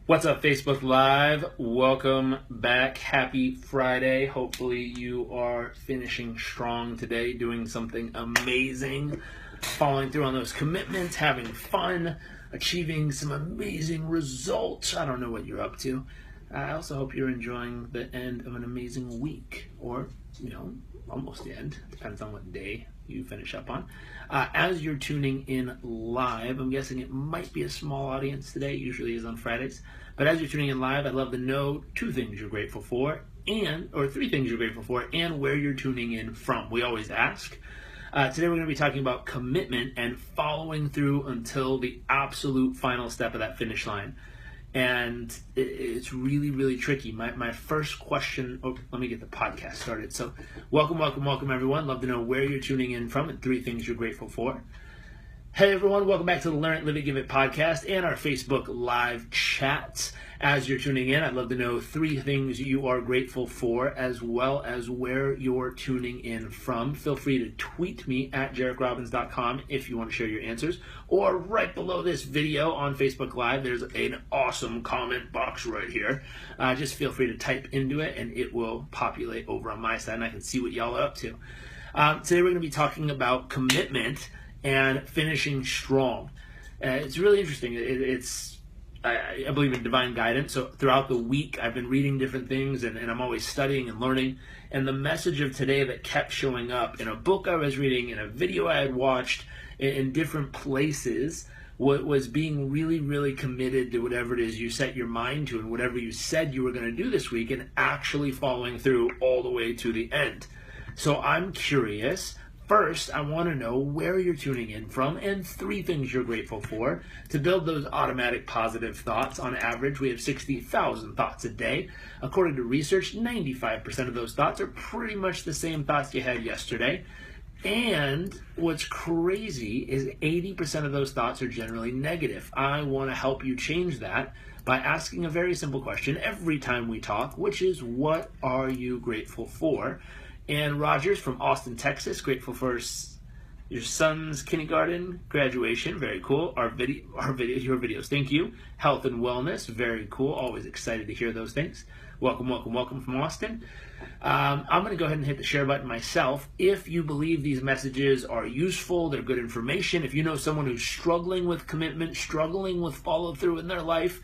What's up, Facebook Live? Welcome back. Happy Friday. Hopefully you are finishing strong today, doing something amazing, following through on those commitments, having fun, achieving some amazing results. I don't know what you're up to. I also hope you're enjoying the end of an amazing week, or, almost the end. Depends on what day you finish up on. As you're tuning in live, I'm guessing it might be a small audience today, usually is on Fridays. But as you're tuning in live, I'd love to know two things you're grateful for, or three things you're grateful for, and where you're tuning in from. We always ask. Today we're going to be talking about commitment and following through until the absolute final step of that finish line. And it's really, really tricky. My first question, let me get the podcast started. So welcome everyone. Love to know where you're tuning in from and three things you're grateful for. Hey everyone, welcome back to the Learn It, Live It, Give It podcast and our Facebook live chats. As you're tuning in, I'd love to know three things you are grateful for, as well as where you're tuning in from. Feel free to tweet me at JarekRobbins.com if you want to share your answers. Or right below this video on Facebook Live, there's an awesome comment box right here. Just feel free to type into it and it will populate over on my side and I can see what y'all are up to. Today we're going to be talking about commitment and finishing strong. It's really interesting. I believe in divine guidance. So throughout the week, I've been reading different things and I'm always studying and learning. And the message of today that kept showing up in a book I was reading, in a video I had watched, in different places, was being really, really committed to whatever it is you set your mind to and whatever you said you were going to do this week and actually following through all the way to the end. So I'm curious. First, I want to know where you're tuning in from and three things you're grateful for to build those automatic positive thoughts. On average, we have 60,000 thoughts a day. According to research, 95% of those thoughts are pretty much the same thoughts you had yesterday. And what's crazy is 80% of those thoughts are generally negative. I want to help you change that by asking a very simple question every time we talk, which is, what are you grateful for? And Rogers from Austin, Texas, grateful for your son's kindergarten graduation. Very cool. Your videos. Thank you. Health and wellness. Very cool. Always excited to hear those things. Welcome from Austin. I'm going to go ahead and hit the share button myself. If you believe these messages are useful, they're good information, if you know someone who's struggling with commitment, struggling with follow through in their life,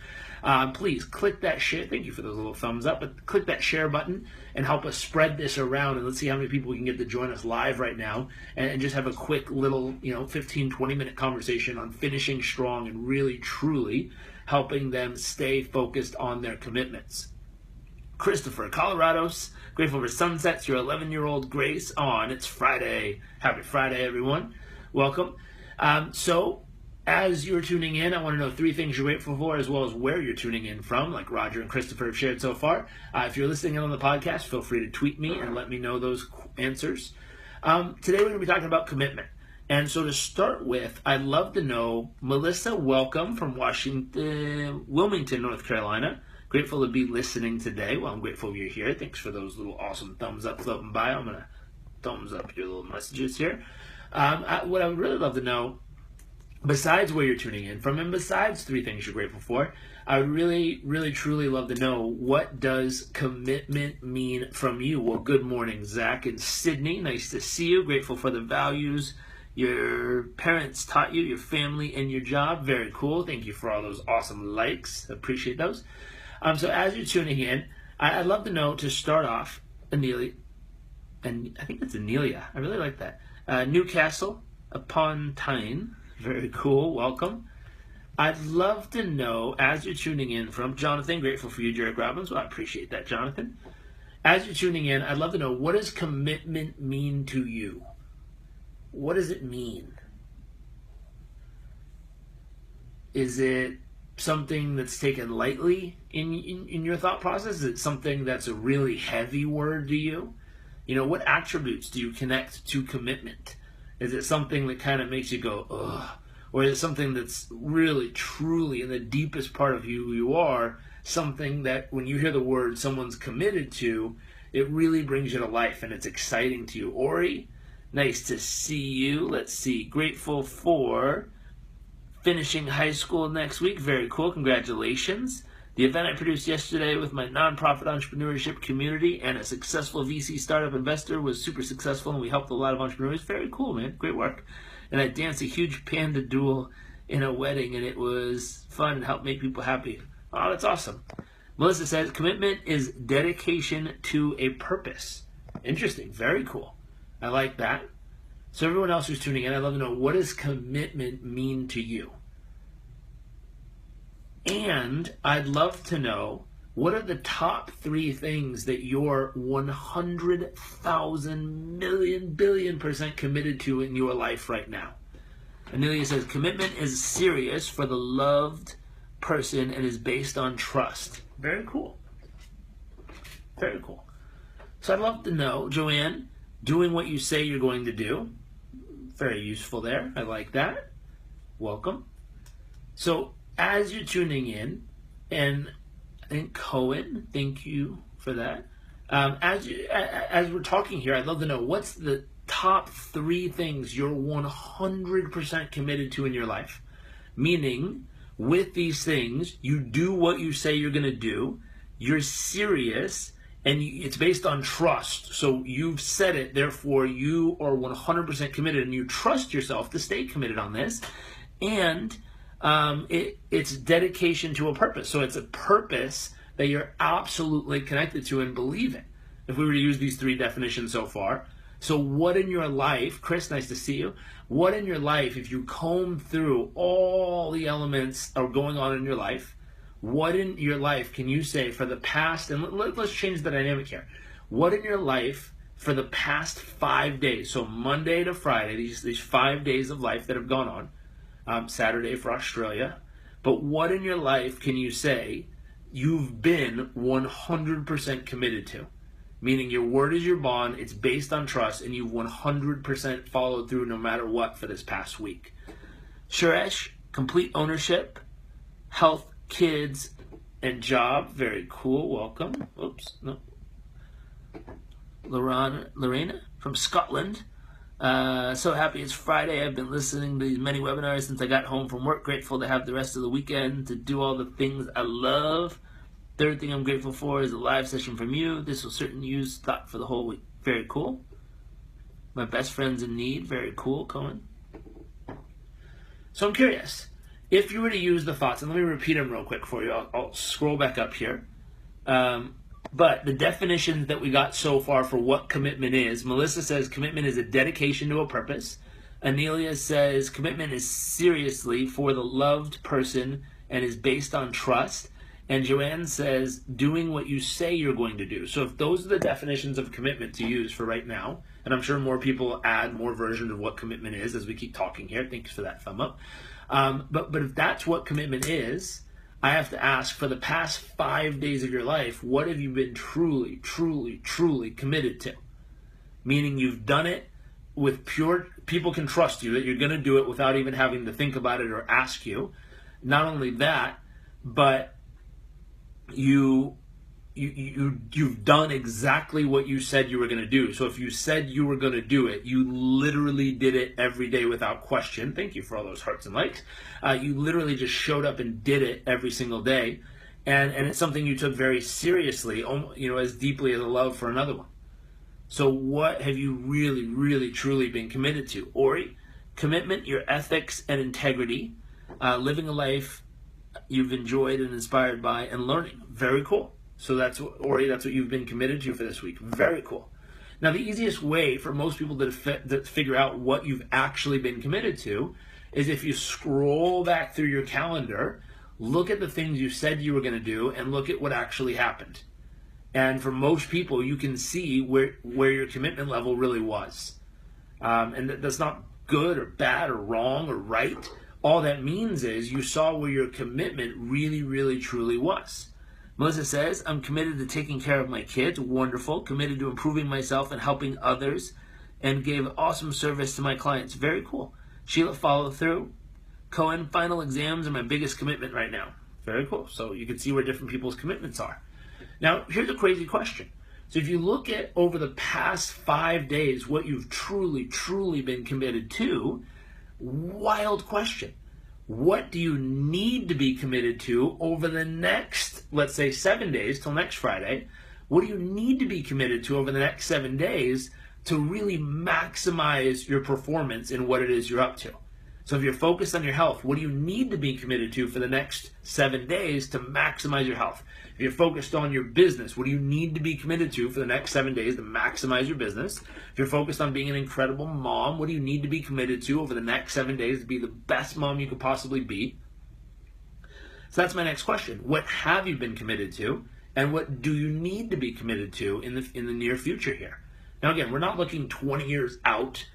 please click that share. Thank you for those little thumbs up, but click that share button and help us spread this around. And let's see how many people we can get to join us live right now and just have a quick little, 15, 20-minute conversation on finishing strong and really, truly helping them stay focused on their commitments. Christopher, Colorado's, grateful for sunsets. Your 11-year-old Grace on. It's Friday. Happy Friday, everyone. Welcome. So, as you're tuning in, I want to know three things you're grateful for, as well as where you're tuning in from, like Roger and Christopher have shared so far. If you're listening in on the podcast, feel free to tweet me and let me know those answers. Today we're going to be talking about commitment. And so to start with, I'd love to know, Melissa, welcome from Wilmington, North Carolina. Grateful to be listening today. Well, I'm grateful you're here. Thanks for those little awesome thumbs up floating by. I'm going to thumbs up your little messages here. What I would really love to know, besides where you're tuning in from and besides three things you're grateful for, I would really, really, truly love to know, what does commitment mean from you? Well, good morning, Zach in Sydney. Nice to see you. Grateful for the values your parents taught you, your family, and your job. Very cool. Thank you for all those awesome likes. Appreciate those. So as you're tuning in, I'd love to know, to start off, Anelia, and I think it's Anelia. I really like that. Newcastle upon Tyne. Very cool. Welcome. I'd love to know, as you're tuning in from Jonathan, grateful for you, Jairek Robbins. Well, I appreciate that, Jonathan. As you're tuning in, I'd love to know, what does commitment mean to you? What does it mean? Is it something that's taken lightly in your thought process? Is it something that's a really heavy word to you? What attributes do you connect to commitment? Is it something that kind of makes you go, ugh? Or is it something that's really, truly in the deepest part of who you are, something that when you hear the word someone's committed to, it really brings you to life and it's exciting to you? Ori, nice to see you. Let's see. Grateful for finishing high school next week. Very cool. Congratulations. The event I produced yesterday with my nonprofit entrepreneurship community and a successful VC startup investor was super successful, and we helped a lot of entrepreneurs. Very cool, man. Great work. And I danced a huge panda duel in a wedding, and it was fun and helped make people happy. Oh, that's awesome. Melissa says, commitment is dedication to a purpose. Interesting. Very cool. I like that. So everyone else who's tuning in, I'd love to know, what does commitment mean to you? And I'd love to know, what are the top 3 things that you're 100,000 million billion % committed to in your life right now? Amelia says, commitment is serious for the loved person and is based on trust. Very cool. Very cool. So I'd love to know, Joanne, doing what you say you're going to do. Very useful there. I like that. Welcome. So as you're tuning in, and I think Cohen, thank you for that. As we're talking here, I'd love to know, what's the top 3 things you're 100% committed to in your life? Meaning, with these things, you do what you say you're going to do, you're serious, and it's based on trust. So you've said it, therefore you are 100% committed, and you trust yourself to stay committed on this. And it's dedication to a purpose. So it's a purpose that you're absolutely connected to and believe in, if we were to use these 3 definitions so far. So what in your life, Chris, nice to see you, what in your life, if you comb through all the elements that are going on in your life, what in your life can you say for the past, and let's change the dynamic here, what in your life for the past 5 days, so Monday to Friday, these 5 days of life that have gone on, Saturday for Australia, but what in your life can you say you've been 100% committed to? Meaning your word is your bond, it's based on trust, and you've 100% followed through no matter what for this past week. Suresh, complete ownership, health, kids, and job. Very cool. Welcome. Oops. No. Lorena from Scotland. So happy it's Friday. I've been listening to these many webinars since I got home from work. Grateful to have the rest of the weekend to do all the things I love. Third thing I'm grateful for is a live session from you. This will certainly use thought for the whole week. Very cool. My best friend's in need. Very cool, Cohen. So I'm curious, if you were to use the thoughts, and let me repeat them real quick for you. I'll scroll back up here. But the definitions that we got so far for what commitment is, Melissa says commitment is a dedication to a purpose. Anelia says commitment is seriously for the loved person and is based on trust. And Joanne says doing what you say you're going to do. So if those are the definitions of commitment to use for right now, and I'm sure more people add more versions of what commitment is as we keep talking here. Thanks for that thumb up. But if that's what commitment is, I have to ask, for the past 5 days of your life, what have you been truly, truly, truly committed to? Meaning you've done it with pure, people can trust you that you're going to do it without even having to think about it or ask you. Not only that, but you've done exactly what you said you were going to do. So if you said you were going to do it, you literally did it every day without question. Thank you for all those hearts and likes. You literally just showed up and did it every single day. And it's something you took very seriously, as deeply as a love for another one. So what have you really, really, truly been committed to? Ori, commitment, your ethics and integrity, living a life you've enjoyed and inspired by, and learning. Very cool. So that's what you've been committed to for this week. Very cool. Now, the easiest way for most people to figure out what you've actually been committed to is if you scroll back through your calendar, look at the things you said you were going to do, and look at what actually happened. And for most people, you can see where your commitment level really was. And that's not good or bad or wrong or right. All that means is you saw where your commitment really, really, truly was. Melissa says, I'm committed to taking care of my kids. Wonderful. Committed to improving myself and helping others, and gave awesome service to my clients. Very cool. Sheila, follow through. Cohen, final exams are my biggest commitment right now. Very cool. So you can see where different people's commitments are. Now, here's a crazy question. So if you look at over the past 5 days what you've truly, truly been committed to, wild question. What do you need to be committed to over the next let's say 7 days till next Friday, what do you need to be committed to over the next 7 days to really maximize your performance in what it is you're up to? So if you're focused on your health, what do you need to be committed to for the next 7 days to maximize your health? If you're focused on your business, what do you need to be committed to for the next 7 days to maximize your business? If you're focused on being an incredible mom, what do you need to be committed to over the next 7 days to be the best mom you could possibly be? So that's my next question. What have you been committed to, and what do you need to be committed to in the near future here? Now again, we're not looking 20 years out.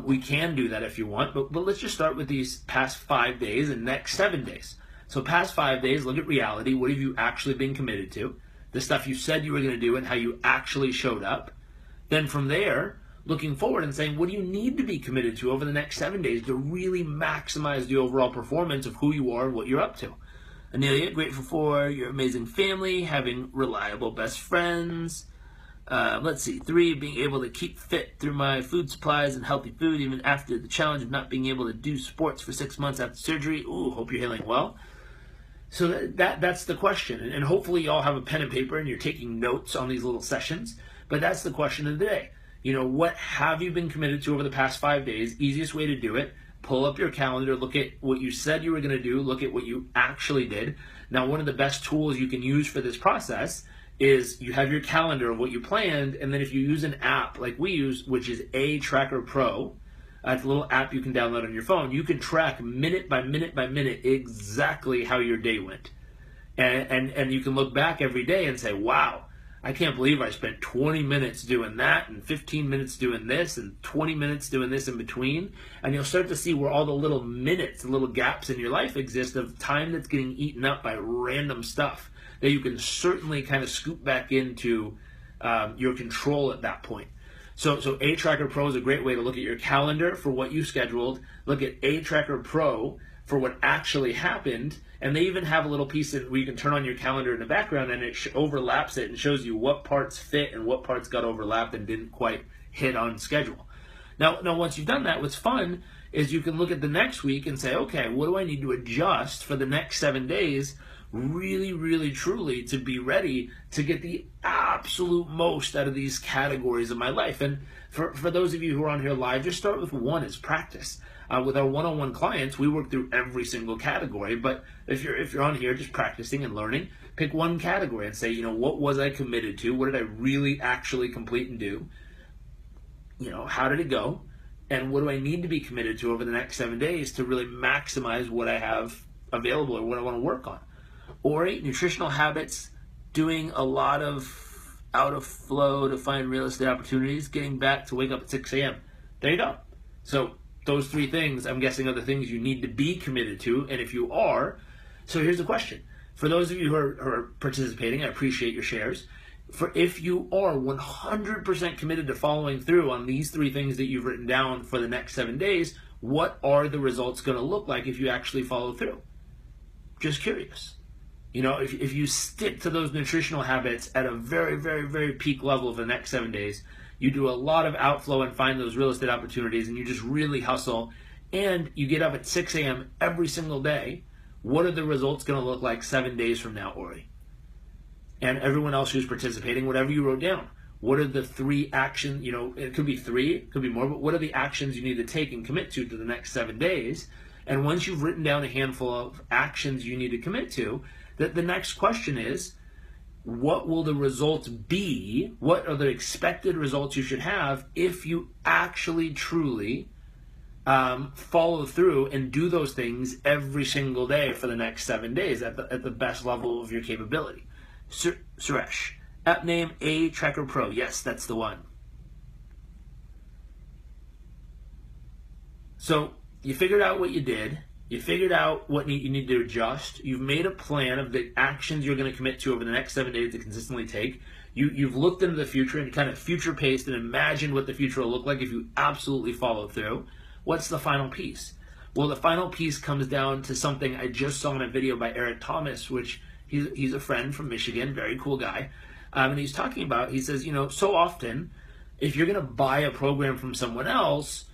We can do that if you want, but let's just start with these past 5 days and next 7 days. So past 5 days, look at reality. What have you actually been committed to? The stuff you said you were going to do and how you actually showed up. Then from there, looking forward and saying, what do you need to be committed to over the next 7 days to really maximize the overall performance of who you are and what you're up to? Amelia, grateful for your amazing family, having reliable best friends. Let's see, 3, being able to keep fit through my food supplies and healthy food even after the challenge of not being able to do sports for 6 months after surgery. Ooh, hope you're healing well. So that's the question. And hopefully you all have a pen and paper and you're taking notes on these little sessions. But that's the question of the day. What have you been committed to over the past 5 days? Easiest way to do it. Pull up your calendar, look at what you said you were going to do, look at what you actually did. Now, one of the best tools you can use for this process is you have your calendar of what you planned, and then if you use an app like we use, which is A Tracker Pro, it's a little app you can download on your phone, you can track minute by minute by minute exactly how your day went. And you can look back every day and say, wow, I can't believe I spent 20 minutes doing that and 15 minutes doing this and 20 minutes doing this in between. And you'll start to see where all the little minutes, the little gaps in your life exist of time that's getting eaten up by random stuff that you can certainly kind of scoop back into your control at that point. So A Tracker Pro is a great way to look at your calendar for what you scheduled, look at A Tracker Pro for what actually happened, and they even have a little piece where you can turn on your calendar in the background and it overlaps it and shows you what parts fit and what parts got overlapped and didn't quite hit on schedule. Now once you've done that, what's fun is you can look at the next week and say, okay, what do I need to adjust for the next 7 days really, really, truly to be ready to get the absolute most out of these categories of my life? And for those of you who are on here live, just start with one is practice. With our one-on-one clients, we work through every single category, but if you're on here just practicing and learning, pick one category and say, what was I committed to? What did I really actually complete and do? How did it go? And what do I need to be committed to over the next 7 days to really maximize what I have available or what I want to work on? Or nutritional habits, doing a lot of out of flow to find real estate opportunities, getting back to wake up at 6 a.m. There you go. So those 3 things, I'm guessing, are the things you need to be committed to. And if you are, so here's the question. For those of you who are participating, I appreciate your shares. If you are 100% committed to following through on these 3 things that you've written down for the next 7 days, what are the results going to look like if you actually follow through? Just curious. If you stick to those nutritional habits at a very, very, very peak level for the next 7 days, you do a lot of outflow and find those real estate opportunities, and you just really hustle, and you get up at 6 a.m. every single day, what are the results going to look like 7 days from now, Ori? And everyone else who's participating, whatever you wrote down, what are the 3 actions, it could be 3, it could be more, but what are the actions you need to take and commit to the next 7 days? And once you've written down a handful of actions you need to commit to, the next question is, what will the results be? What are the expected results you should have if you actually truly follow through and do those things every single day for the next 7 days at the best level of your capability? Suresh, app name A Tracker Pro. Yes, that's the one. So you figured out what you did. You figured out what you need to adjust. You've made a plan of the actions you're going to commit to over the next 7 days to consistently take. You've looked into the future and kind of future-paced and imagined what the future will look like if you absolutely follow through. What's the final piece? Well, the final piece comes down to something I just saw in a video by Eric Thomas, which he's a friend from Michigan, very cool guy. And he's talking about, he says, so often, if you're going to buy a program from someone else,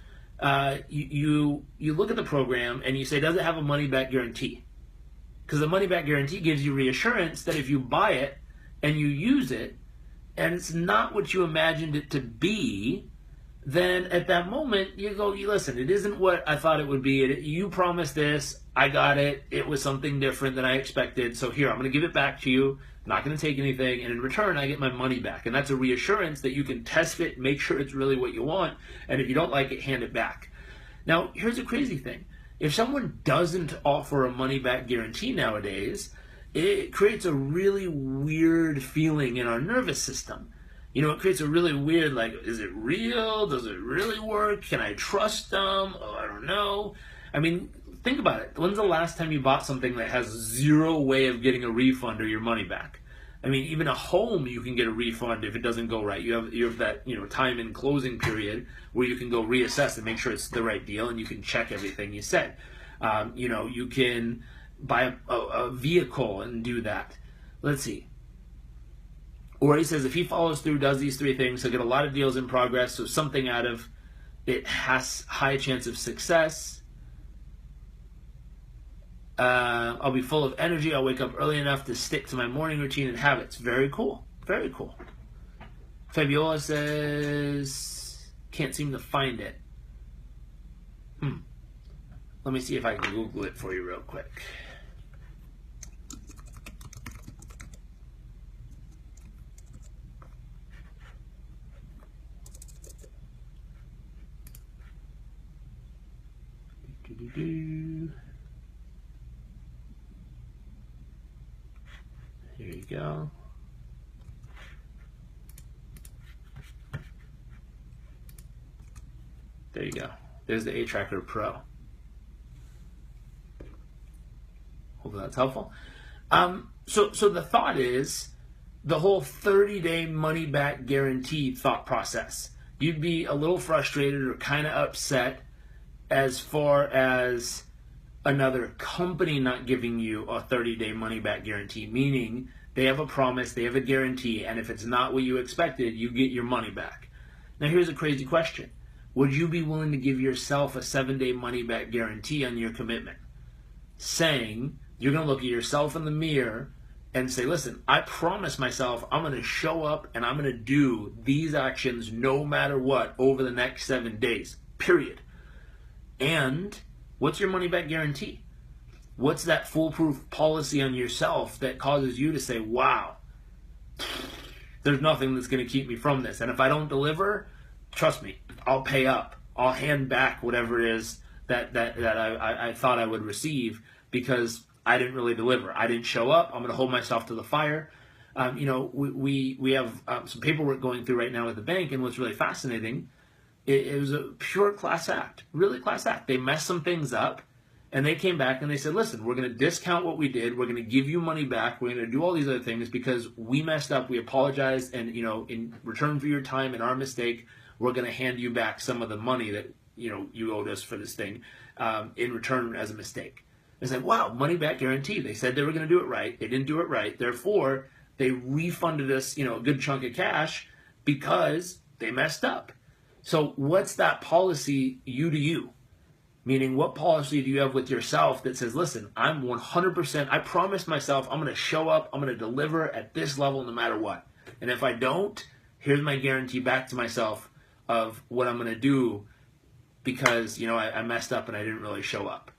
you look at the program and you say, does it have a money back guarantee? Because the money back guarantee gives you reassurance that if you buy it and you use it, and it's not what you imagined it to be, then at that moment you go, listen, it isn't what I thought it would be. You promised this, I got it. It was something different than I expected. So here, I'm going to give it back to you. I'm not going to take anything, and in return, I get my money back. And that's a reassurance that you can test it, make sure it's really what you want, and if you don't like it, hand it back. Now, here's the crazy thing. If someone doesn't offer a money-back guarantee nowadays, it creates a really weird feeling in our nervous system. It creates a really weird, like, is it real? Does it really work? Can I trust them? Oh, I don't know. I mean, think about it. When's the last time you bought something that has zero way of getting a refund or your money back? I mean, even a home, you can get a refund if it doesn't go right. You have that time in closing period where you can go reassess and make sure it's the right deal, and you can check everything you said. You can buy a vehicle and do that. Let's see. Or he says if he follows through, does these three things, he'll get a lot of deals in progress. So something out of it has high chance of success. I'll be full of energy. I'll wake up early enough to stick to my morning routine and habits. Very cool. Very cool. Fabiola says, can't seem to find it. Let me see if I can Google it for you real quick. Here you go. There you go. There's the A-Tracker Pro. Hopefully that's helpful. So the thought is the whole 30-day money-back guarantee thought process. You'd be a little frustrated or kind of upset as far as another company not giving you a 30-day money-back guarantee, meaning they have a promise, they have a guarantee, and if it's not what you expected, you get your money back. Now here's a crazy question. Would you be willing to give yourself a 7-day money-back guarantee on your commitment? Saying, you're going to look at yourself in the mirror and say, listen, I promise myself I'm going to show up and I'm going to do these actions no matter what over the next 7 days, period. And what's your money-back guarantee? What's that foolproof policy on yourself that causes you to say, wow, there's nothing that's going to keep me from this. And if I don't deliver, trust me, I'll pay up. I'll hand back whatever it is that I thought I would receive because I didn't really deliver. I didn't show up. I'm going to hold myself to the fire. We have some paperwork going through right now at the bank, and what's really fascinating, it was a pure class act, really class act. They messed some things up, and they came back and they said, listen, we're going to discount what we did. We're going to give you money back. We're going to do all these other things because we messed up. We apologize, and in return for your time and our mistake, we're going to hand you back some of the money that you owed us for this thing in return as a mistake. It's like, wow, money back guarantee. They said they were going to do it right. They didn't do it right. Therefore, they refunded us, a good chunk of cash because they messed up. So what's that policy you to you? Meaning, what policy do you have with yourself that says, listen, I'm 100%, I promised myself I'm going to show up, I'm going to deliver at this level no matter what. And if I don't, here's my guarantee back to myself of what I'm going to do because, I messed up and I didn't really show up.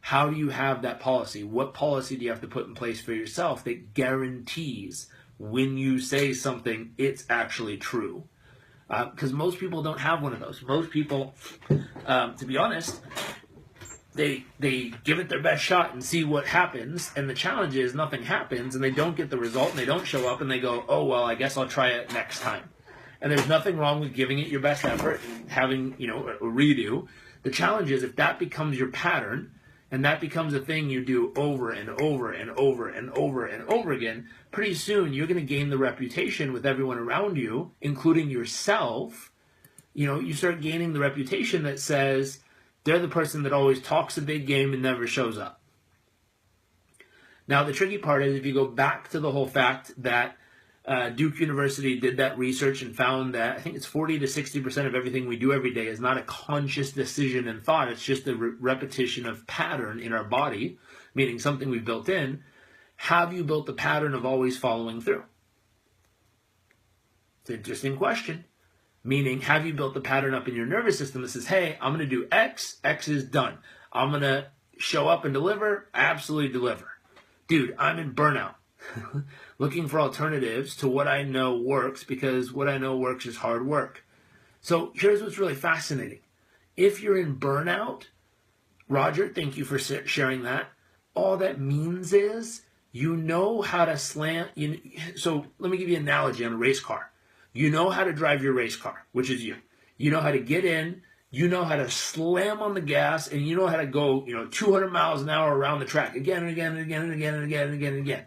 How do you have that policy? What policy do you have to put in place for yourself that guarantees when you say something, it's actually true? Because most people don't have one of those. Most people, to be honest, they give it their best shot and see what happens. And the challenge is nothing happens and they don't get the result and they don't show up and they go, oh, well, I guess I'll try it next time. And there's nothing wrong with giving it your best effort and having, a redo. The challenge is if that becomes your pattern, and that becomes a thing you do over and over and over and over and over again, pretty soon you're going to gain the reputation with everyone around you, including yourself. You start gaining the reputation that says they're the person that always talks a big game and never shows up. Now, the tricky part is if you go back to the whole fact that Duke University did that research and found that I think it's 40 to 60% of everything we do every day is not a conscious decision and thought. It's just a repetition of pattern in our body. meaning something we've built in, have you built the pattern of always following through? It's an interesting question. Meaning, have you built the pattern up in your nervous system that says, hey, I'm going to do X, X is done. I'm going to show up and deliver, absolutely deliver. Dude, I'm in burnout. Looking for alternatives to what I know works, because what I know works is hard work. So here's what's really fascinating. If you're in burnout, Roger, thank you for sharing that. All that means is you know how to slam. So let me give you an analogy on a race car. You know how to drive your race car, which is you. You know how to get in, you know how to slam on the gas, and you know how to go, 200 miles an hour around the track again and again and again and again and again and again and again.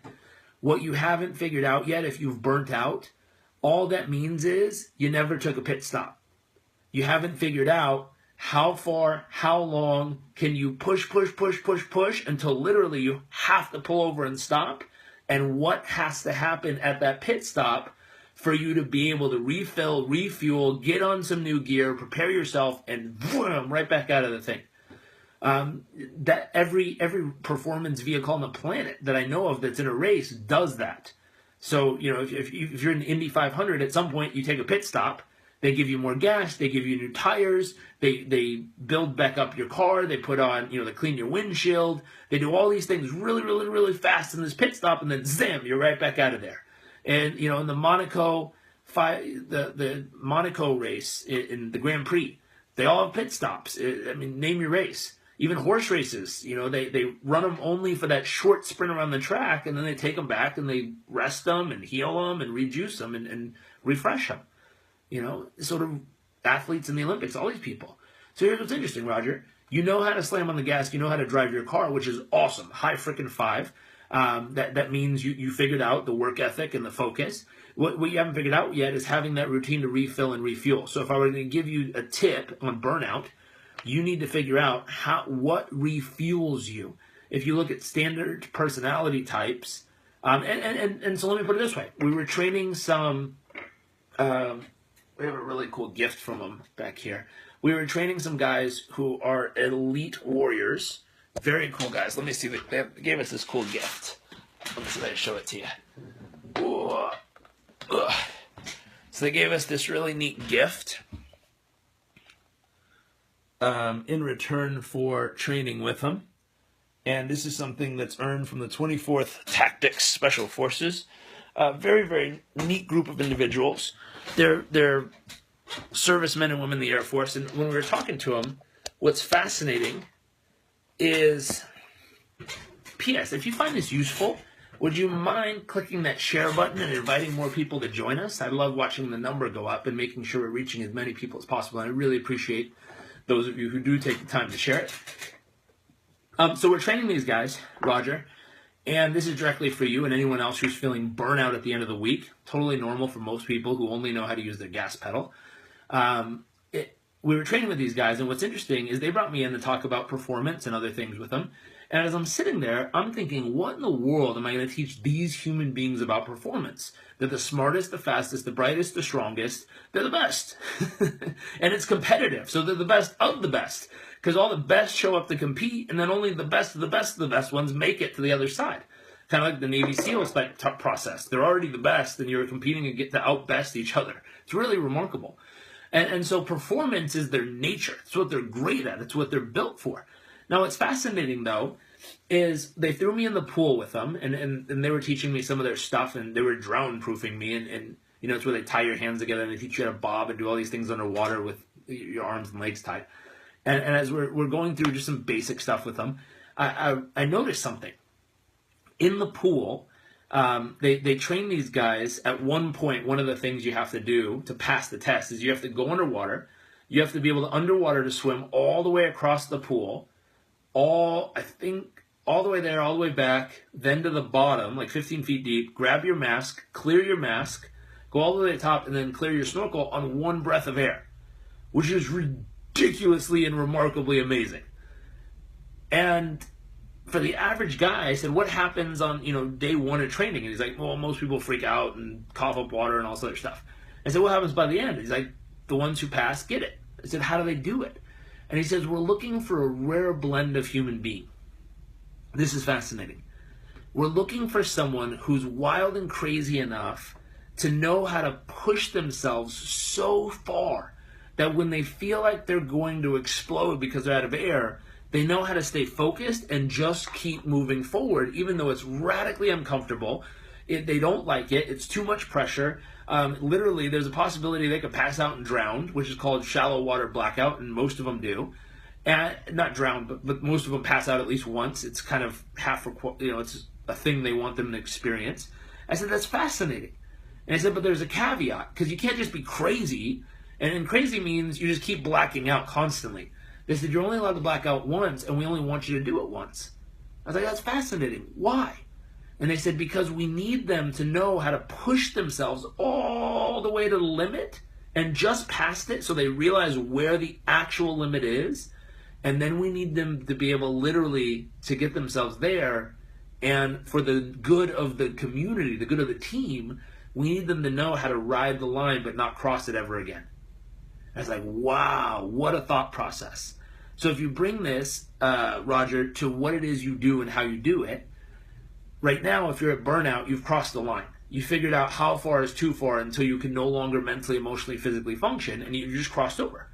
What you haven't figured out yet, if you've burnt out, all that means is you never took a pit stop. You haven't figured out how far, how long can you push until literally you have to pull over and stop, and what has to happen at that pit stop for you to be able to refill, refuel, get on some new gear, prepare yourself, and boom, right back out of the thing. That every performance vehicle on the planet that I know of that's in a race does that. So, if you're in the Indy 500, at some point you take a pit stop. They give you more gas. They give you new tires. They build back up your car. They put on, they clean your windshield. They do all these things really, really, really fast in this pit stop, and then zam, you're right back out of there. And, in the Monaco Monaco race, in the Grand Prix, they all have pit stops. Name your race. Even horse races, they run them only for that short sprint around the track, and then they take them back and they rest them and heal them and rejuice them and refresh them. Sort of athletes in the Olympics, all these people. So here's what's interesting, Roger. You know how to slam on the gas. You know how to drive your car, which is awesome. High frickin' five. That means you figured out the work ethic and the focus. What you haven't figured out yet is having that routine to refill and refuel. So if I were going to give you a tip on burnout, you need to figure out what refuels you. If you look at standard personality types, and so let me put it this way. We were training some, we have a really cool gift from them back here. We were training some guys who are elite warriors. Very cool guys. Let me see. They gave us this cool gift. Let me see if I can show it to you. Ooh. Ugh. So they gave us this really neat gift in return for training with them. And this is something that's earned from the 24th Tactics Special Forces. Very, very neat group of individuals. They're servicemen and women in the Air Force. And when we were talking to them, what's fascinating is, P.S., if you find this useful, would you mind clicking that share button and inviting more people to join us? I love watching the number go up and making sure we're reaching as many people as possible. And I really appreciate those of you who do take the time to share it. So we're training these guys, Roger, and this is directly for you and anyone else who's feeling burnout at the end of the week. Totally normal for most people who only know how to use their gas pedal. We were training with these guys, and what's interesting is they brought me in to talk about performance and other things with them. And as I'm sitting there, I'm thinking, what in the world am I going to teach these human beings about performance? They're the smartest, the fastest, the brightest, the strongest. They're the best. And it's competitive, so they're the best of the best. Because all the best show up to compete, and then only the best of the best of the best ones make it to the other side. Kind of like the Navy SEALs type process. They're already the best, and you're competing and get to outbest each other. It's really remarkable. And so performance is their nature. It's what they're great at. It's what they're built for. Now, what's fascinating, though, is they threw me in the pool with them, and they were teaching me some of their stuff, and they were drown-proofing me, and it's where they tie your hands together, and they teach you how to bob and do all these things underwater with your arms and legs tied. And as we're going through just some basic stuff with them, I noticed something. In the pool, they train these guys. At one point, one of the things you have to do to pass the test is you have to go underwater. You have to be able to underwater to swim all the way across the pool, all the way there, all the way back, then to the bottom, like 15 feet deep, grab your mask, clear your mask, go all the way to the top, and then clear your snorkel on one breath of air, which is ridiculously and remarkably amazing. And for the average guy, I said, what happens on, day one of training? And he's like, well, most people freak out and cough up water and all this other stuff. I said, what happens by the end? He's like, the ones who pass get it. I said, how do they do it? And he says, we're looking for a rare blend of human being. This is fascinating. We're looking for someone who's wild and crazy enough to know how to push themselves so far that when they feel like they're going to explode because they're out of air, they know how to stay focused and just keep moving forward, even though it's radically uncomfortable. They don't like it. It's too much pressure. Literally, there's a possibility they could pass out and drown, which is called shallow water blackout, and most of them do. And not drown, but most of them pass out at least once. It's kind of it's a thing they want them to experience. I said, that's fascinating. And I said, but there's a caveat, because you can't just be crazy. And crazy means you just keep blacking out constantly. They said, you're only allowed to black out once, and we only want you to do it once. I was like, that's fascinating. Why? And they said, because we need them to know how to push themselves all the way to the limit and just past it so they realize where the actual limit is. And then we need them to be able literally to get themselves there. And for the good of the community, the good of the team, we need them to know how to ride the line but not cross it ever again. I was like, wow, what a thought process. So if you bring this, Roger, to what it is you do and how you do it, right now, if you're at burnout, you've crossed the line. You figured out how far is too far until you can no longer mentally, emotionally, physically function, and you just crossed over.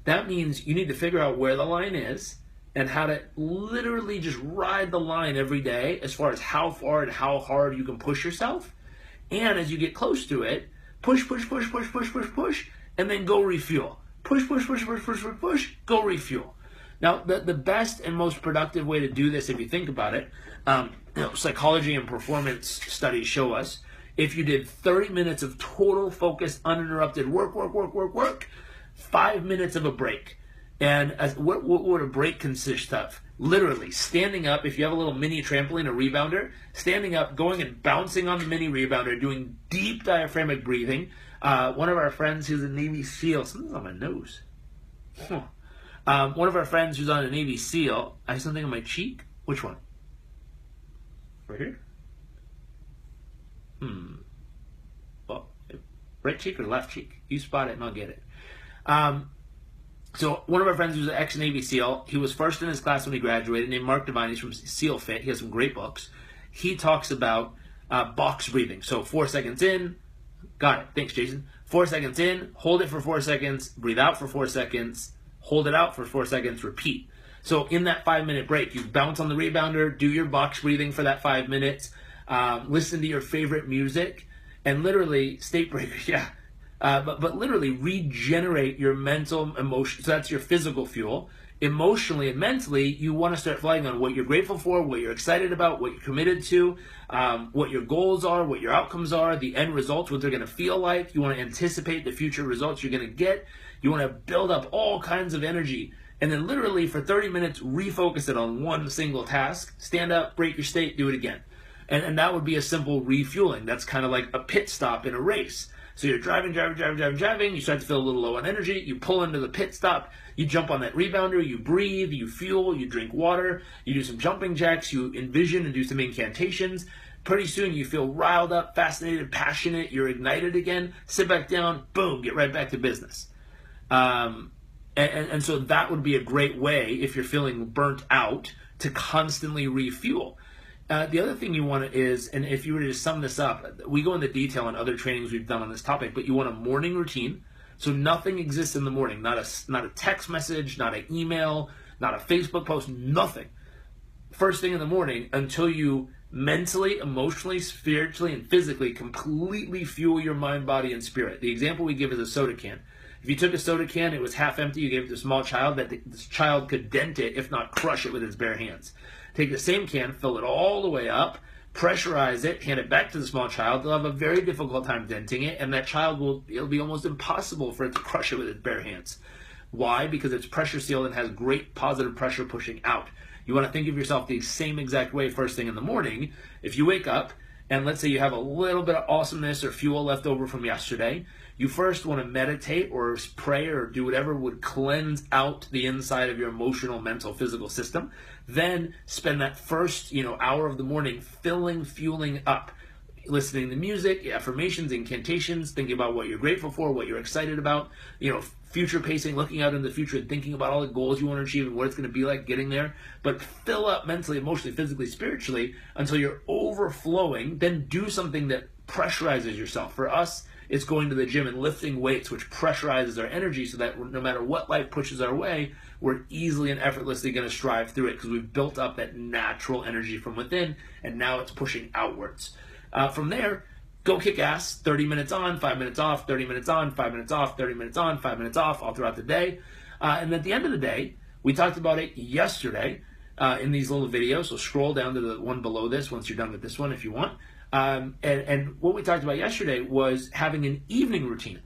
That means you need to figure out where the line is and how to literally just ride the line every day as far as how far and how hard you can push yourself. And as you get close to it, push, and then go refuel. Push, go refuel. Now, the best and most productive way to do this, if you think about it, psychology and performance studies show us, if you did 30 minutes of total focused, uninterrupted work, 5 minutes of a break. And what would a break consist of? Literally, standing up, if you have a little mini trampoline, a rebounder, standing up, going and bouncing on the mini rebounder, doing deep diaphragmatic breathing. One of our friends who's a Navy SEAL, something's on my nose. One of our friends who's on a Navy SEAL, I have something on my cheek. Which one? Right here? Well, right cheek or left cheek? You spot it and I'll get it. So one of our friends who's an ex-Navy SEAL, he was first in his class when he graduated, named Mark Devine. He's from SEAL Fit. He has some great books. He talks about box breathing. So 4 seconds in, got it. Thanks, Jason. 4 seconds in, hold it for 4 seconds, breathe out for 4 seconds, hold it out for 4 seconds, repeat. So in that 5 minute break, you bounce on the rebounder, do your box breathing for that 5 minutes, listen to your favorite music, and literally, state breaker, yeah. But literally regenerate your mental, emotion. So that's your physical fuel. Emotionally and mentally, you want to start flying on what you're grateful for, what you're excited about, what you're committed to, what your goals are, what your outcomes are, the end results, what they're going to feel like. You want to anticipate the future results you're going to get. You want to build up all kinds of energy. And then literally for 30 minutes, refocus it on one single task. Stand up, break your state, do it again. And that would be a simple refueling. That's kind of like a pit stop in a race. So you're driving, you start to feel a little low on energy, you pull into the pit stop, you jump on that rebounder, you breathe, you fuel, you drink water, you do some jumping jacks, you envision and do some incantations. Pretty soon you feel riled up, fascinated, passionate, you're ignited again, sit back down, boom, get right back to business. And so that would be a great way, if you're feeling burnt out, to constantly refuel. The other thing you want is, and if you were to sum this up, we go into detail on other trainings we've done on this topic, but you want a morning routine. So nothing exists in the morning, not a text message, not an email, not a Facebook post, nothing. First thing in the morning until you mentally, emotionally, spiritually, and physically completely fuel your mind, body, and spirit. The example we give is a soda can. If you took a soda can, it was half empty, you gave it to a small child, this child could dent it, if not crush it with his bare hands. Take the same can, fill it all the way up, pressurize it, hand it back to the small child. They'll have a very difficult time denting it, and that child it'll be almost impossible for it to crush it with its bare hands. Why? Because it's pressure sealed and has great positive pressure pushing out. You want to think of yourself the same exact way first thing in the morning. If you wake up, and let's say you have a little bit of awesomeness or fuel left over from yesterday, you first want to meditate or pray or do whatever would cleanse out the inside of your emotional, mental, physical system. Then spend that first hour of the morning fueling up, listening to music, affirmations, incantations, thinking about what you're grateful for, what you're excited about, future pacing, looking out in the future and thinking about all the goals you want to achieve and what it's going to be like getting there. But fill up mentally, emotionally, physically, spiritually until you're overflowing. Then do something that pressurizes yourself. For us, it's going to the gym and lifting weights, which pressurizes our energy so that no matter what life pushes our way, we're easily and effortlessly going to strive through it because we've built up that natural energy from within, and now it's pushing outwards. From there, go kick ass, 30 minutes on, 5 minutes off, 30 minutes on, 5 minutes off, 30 minutes on, 5 minutes off, all throughout the day. And at the end of the day, we talked about it yesterday in these little videos, so scroll down to the one below this once you're done with this one if you want. And what we talked about yesterday was having an evening routine,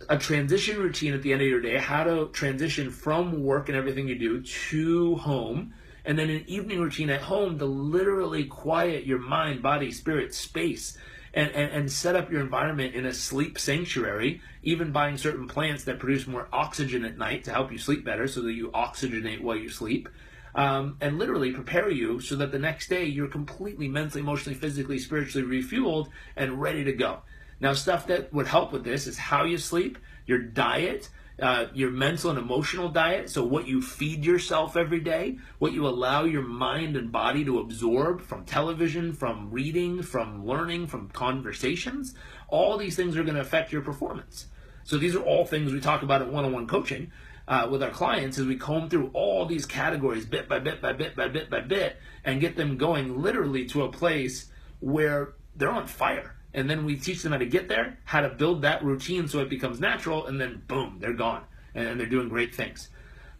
a transition routine at the end of your day, how to transition from work and everything you do to home, and then an evening routine at home to literally quiet your mind, body, spirit, space, and set up your environment in a sleep sanctuary, even buying certain plants that produce more oxygen at night to help you sleep better so that you oxygenate while you sleep. And literally prepare you so that the next day you're completely mentally, emotionally, physically, spiritually refueled and ready to go. Now, stuff that would help with this is how you sleep, your diet, your mental and emotional diet, so what you feed yourself every day, what you allow your mind and body to absorb from television, from reading, from learning, from conversations. All these things are going to affect your performance. So these are all things we talk about in one-on-one coaching with our clients as we comb through all these categories bit by bit by bit by bit by bit and get them going literally to a place where they're on fire. And then we teach them how to get there, how to build that routine so it becomes natural, and then boom, they're gone. And they're doing great things.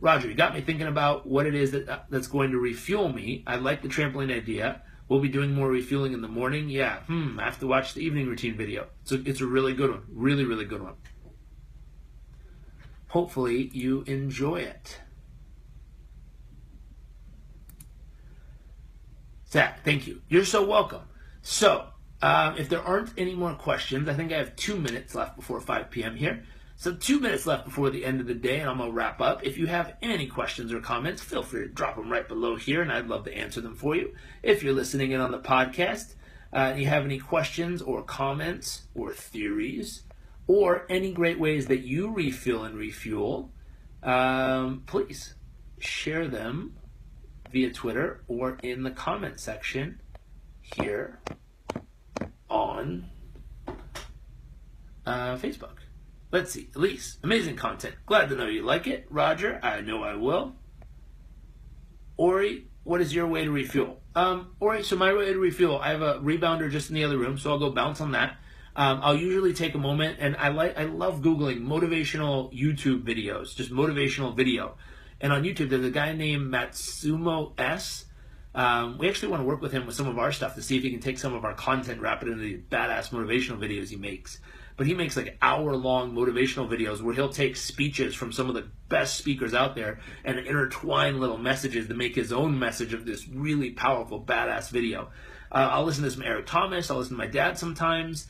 Roger, you got me thinking about what it is that's going to refuel me. I like the trampoline idea. We'll be doing more refueling in the morning. Yeah, I have to watch the evening routine video. So it's a really good one. Really, really good one. Hopefully you enjoy it. Zach, thank you. You're so welcome. So, if there aren't any more questions, I think I have 2 minutes left before 5 p.m. here. So 2 minutes left before the end of the day, and I'm going to wrap up. If you have any questions or comments, feel free to drop them right below here, and I'd love to answer them for you. If you're listening in on the podcast, and you have any questions or comments or theories, or any great ways that you refill and refuel, please share them via Twitter or in the comment section here on Facebook. Let's see. Elise, amazing content. Glad to know you like it. Roger, I know I will. Ori, what is your way to refuel? Ori, so my way to refuel, I have a rebounder just in the other room, so I'll go bounce on that. I'll usually take a moment, and I love Googling motivational YouTube videos, just motivational video. And on YouTube, there's a guy named Matsumo S. We actually want to work with him with some of our stuff to see if he can take some of our content, wrap it into the badass motivational videos he makes. But he makes like hour-long motivational videos where he'll take speeches from some of the best speakers out there and intertwine little messages to make his own message of this really powerful, badass video. I'll listen to some Eric Thomas. I'll listen to my dad sometimes,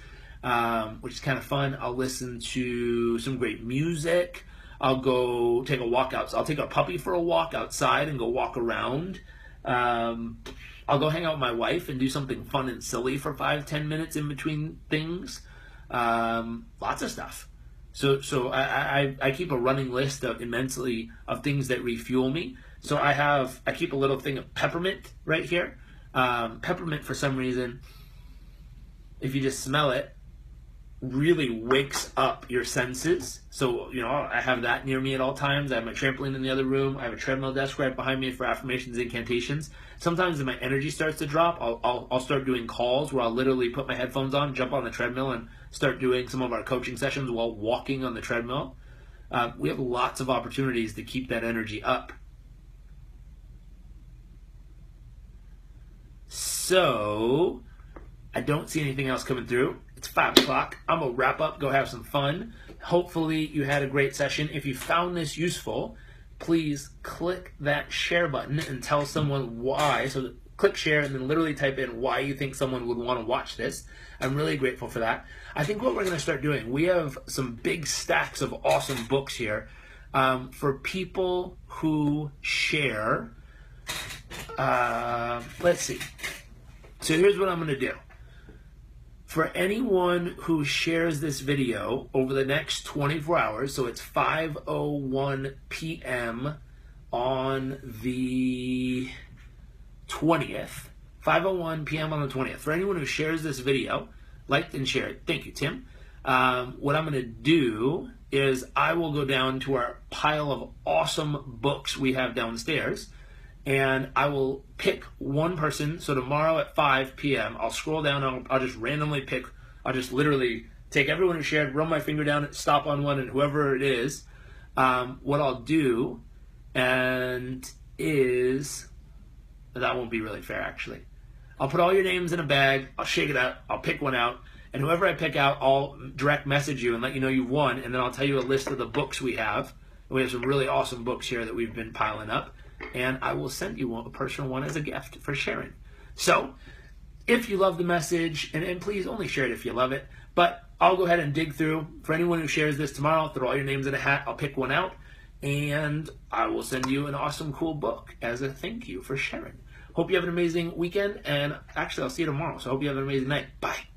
which is kind of fun. I'll listen to some great music. I'll go take a walk out. I'll take a puppy for a walk outside and go walk around. I'll go hang out with my wife and do something fun and silly for 5-10 minutes in between things. Lots of stuff. So I keep a running list of things that refuel me. So I keep a little thing of peppermint right here. Peppermint, for some reason, if you just smell it, really wakes up your senses. So, I have that near me at all times. I have my trampoline in the other room. I have a treadmill desk right behind me for affirmations and incantations. Sometimes when my energy starts to drop, I'll start doing calls where I'll literally put my headphones on, jump on the treadmill, and start doing some of our coaching sessions while walking on the treadmill. We have lots of opportunities to keep that energy up. So, I don't see anything else coming through. It's 5 o'clock. I'm going to wrap up, go have some fun. Hopefully you had a great session. If you found this useful, please click that share button and tell someone why. So click share and then literally type in why you think someone would want to watch this. I'm really grateful for that. I think what we're going to start doing, we have some big stacks of awesome books here for people who share. Let's see. So here's what I'm going to do. For anyone who shares this video over the next 24 hours, so it's 5:01 p.m. on the 20th, 5:01 p.m. on the 20th. For anyone who shares this video, liked and shared, thank you, Tim. What I'm going to do is I will go down to our pile of awesome books we have downstairs, and I will pick one person. So tomorrow at 5 p.m., I'll scroll down, I'll just randomly pick, I'll just literally take everyone who shared, run my finger down, stop on one, and whoever it is, what I'll do that won't be really fair actually. I'll put all your names in a bag, I'll shake it out, I'll pick one out, and whoever I pick out, I'll direct message you and let you know you've won, and then I'll tell you a list of the books we have. We have some really awesome books here that we've been piling up, and I will send you a personal one as a gift for sharing. So, if you love the message, and please only share it if you love it, but I'll go ahead and dig through. For anyone who shares this tomorrow, I'll throw all your names in a hat, I'll pick one out, and I will send you an awesome, cool book as a thank you for sharing. Hope you have an amazing weekend, and actually I'll see you tomorrow, so I hope you have an amazing night. Bye.